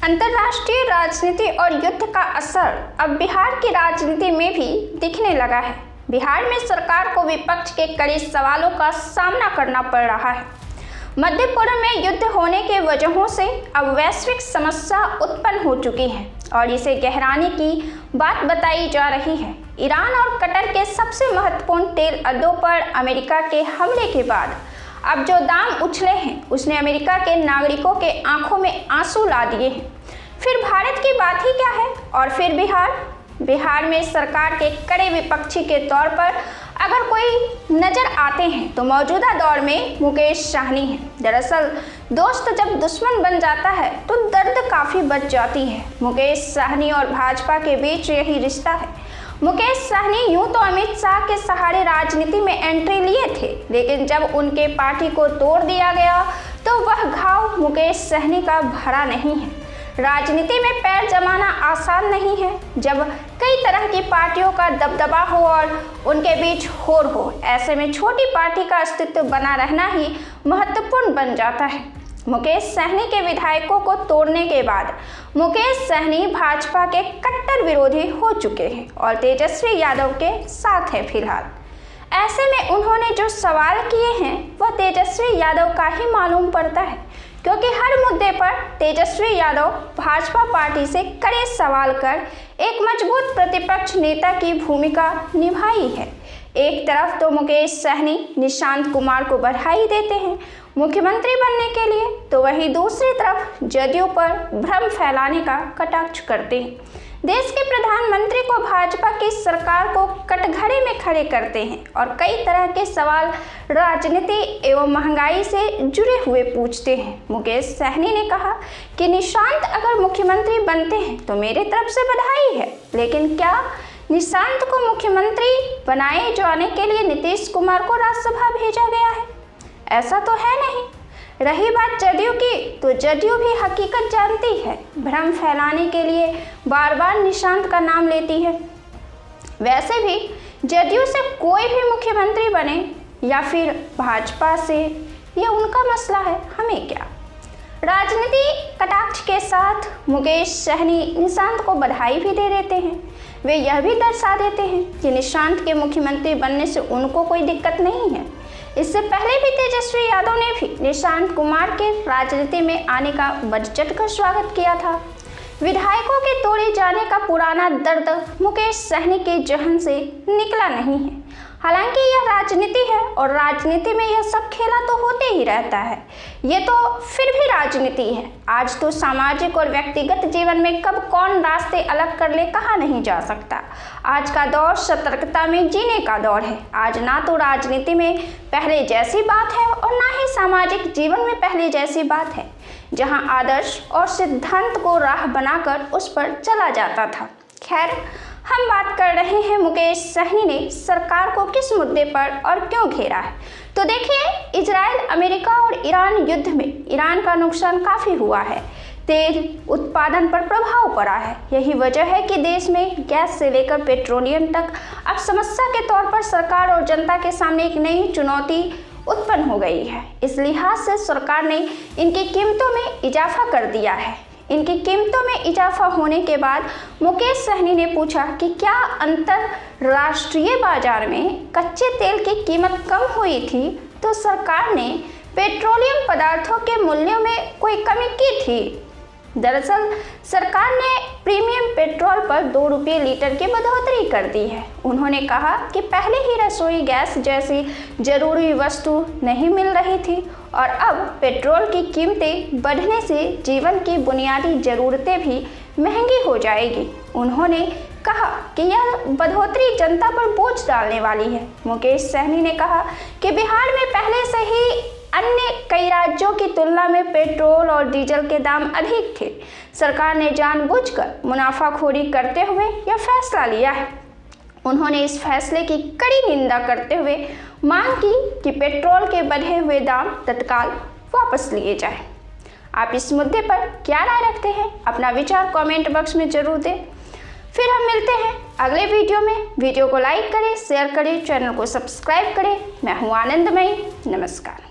अंतर्राष्ट्रीय राजनीति और युद्ध का असर अब बिहार की राजनीति में भी दिखने लगा है। बिहार में सरकार को विपक्ष के कड़े सवालों का सामना करना पड़ रहा है। मध्य पूर्व में युद्ध होने के वजहों से अब वैश्विक समस्या उत्पन्न हो चुकी है और इसे गहराने की बात बताई जा रही है। ईरान और कतर के सबसे महत्वपूर्ण तेल अड्डों पर अमेरिका के हमले के बाद अब जो दाम उछले हैं उसने अमेरिका के नागरिकों के आंखों में आंसू ला दिए हैं। फिर भारत की बात ही क्या है। और फिर बिहार में सरकार के कड़े विपक्षी के तौर पर अगर कोई नजर आते हैं तो मौजूदा दौर में मुकेश सहनी है। दरअसल दोस्त जब दुश्मन बन जाता है तो दर्द काफ़ी बढ़ जाती है। मुकेश सहनी और भाजपा के बीच यही रिश्ता है। मुकेश सहनी यूं तो अमित शाह के सहारे राजनीति में एंट्री लिए थे, लेकिन जब उनके पार्टी को तोड़ दिया गया तो वह घाव मुकेश सहनी का भरा नहीं है। राजनीति में पैर जमाना आसान नहीं है जब कई तरह की पार्टियों का दबदबा हो और उनके बीच होड़ हो। ऐसे में छोटी पार्टी का अस्तित्व बना रहना ही महत्वपूर्ण बन जाता है। मुकेश सहनी के विधायकों को तोड़ने के बाद मुकेश सहनी भाजपा के कट्टर विरोधी हो चुके हैं और तेजस्वी यादव के साथ हैं फिलहाल। ऐसे में उन्होंने जो सवाल किए हैं वह तेजस्वी यादव का ही मालूम पड़ता है, क्योंकि हर मुद्दे पर तेजस्वी यादव भाजपा पार्टी से कड़े सवाल कर एक मजबूत प्रतिपक्ष नेता की भूमिका निभाई है। एक तरफ तो मुकेश सहनी निशांत कुमार को बधाई देते हैं मुख्यमंत्री बनने के लिए, तो वहीं दूसरी तरफ जदयू पर भ्रम फैलाने का कटाक्ष करते हैं। देश के प्रधानमंत्री को भाजपा की सरकार को कटघरे में खड़े करते हैं और कई तरह के सवाल राजनीति एवं महंगाई से जुड़े हुए पूछते हैं। मुकेश सहनी ने कहा कि निशांत अगर मुख्यमंत्री बनते हैं तो मेरी तरफ से बधाई है, लेकिन क्या निशांत को मुख्यमंत्री बनाए जाने के लिए नीतीश कुमार को राज्यसभा भेजा गया है? ऐसा तो है नहीं। रही बात जदयू की, तो जदयू भी हकीकत जानती है, भ्रम फैलाने के लिए बार बार निशांत का नाम लेती है। वैसे भी जदयू से कोई भी मुख्यमंत्री बने या फिर भाजपा से, यह उनका मसला है, हमें क्या। राजनीति कटाक्ष के साथ मुकेश सहनी निशांत को बधाई भी दे देते हैं। वे यह भी दर्शा देते हैं कि निशांत के मुख्यमंत्री बनने से उनको कोई दिक्कत नहीं है। इससे पहले भी तेजस्वी यादव ने भी निशांत कुमार के राजनीति में आने का बढ़-चढ़ कर स्वागत किया था। विधायकों के तोड़े जाने का पुराना दर्द मुकेश सहनी के जहन से निकला नहीं है। हालांकि यह राजनीति है और राजनीति में यह सब खेला तो होते ही रहता है। ये तो फिर भी राजनीति है। आज तो सामाजिक और व्यक्तिगत जीवन में कब कौन रास्ते अलग कर ले कहा नहीं जा सकता। आज का दौर सतर्कता में जीने का दौर है। आज ना तो राजनीति में पहले जैसी बात है और ना ही सामाजिक जीवन में पहले जैसी बात है, जहां आदर्श और सिद्धांत को राह बनाकर उस पर चला जाता था। खैर, हम बात कर रहे हैं मुकेश सहनी ने सरकार को किस मुद्दे पर और क्यों घेरा है। तो देखिए, इजराइल, अमेरिका और ईरान युद्ध में ईरान का नुकसान काफ़ी हुआ है। तेल उत्पादन पर प्रभाव पड़ा है। यही वजह है कि देश में गैस से लेकर पेट्रोलियम तक अब समस्या के तौर पर सरकार और जनता के सामने एक नई चुनौती उत्पन्न हो गई है। इस लिहाज से सरकार ने इनकी कीमतों में इजाफा कर दिया है। इनकी कीमतों में इजाफा होने के बाद मुकेश सहनी ने पूछा कि क्या अंतरराष्ट्रीय बाजार में कच्चे तेल की कीमत कम हुई थी तो सरकार ने पेट्रोलियम पदार्थों के मूल्यों में कोई कमी की थी। दरअसल सरकार ने प्रीमियम पेट्रोल पर 2 रुपये लीटर की बढ़ोतरी कर दी है। उन्होंने कहा कि पहले ही रसोई गैस जैसी जरूरी वस्तु नहीं मिल रही थी और अब पेट्रोल की कीमतें बढ़ने से जीवन की बुनियादी ज़रूरतें भी महंगी हो जाएगी। उन्होंने कहा कि यह बढ़ोतरी जनता पर बोझ डालने वाली है। मुकेश सहनी ने कहा कि बिहार में पहले से ही अन्य कई राज्यों की तुलना में पेट्रोल और डीजल के दाम अधिक थे। सरकार ने जानबूझकर मुनाफाखोरी करते हुए यह फैसला लिया है। उन्होंने इस फैसले की कड़ी निंदा करते हुए मांग की कि पेट्रोल के बढ़े हुए दाम तत्काल वापस लिए जाएं। आप इस मुद्दे पर क्या राय रखते हैं? अपना विचार कमेंट बॉक्स में जरूर दें। फिर हम मिलते हैं अगले वीडियो में। वीडियो को लाइक करें, शेयर करें, चैनल को सब्सक्राइब करें। मैं हूँ आनंदमयी। नमस्कार।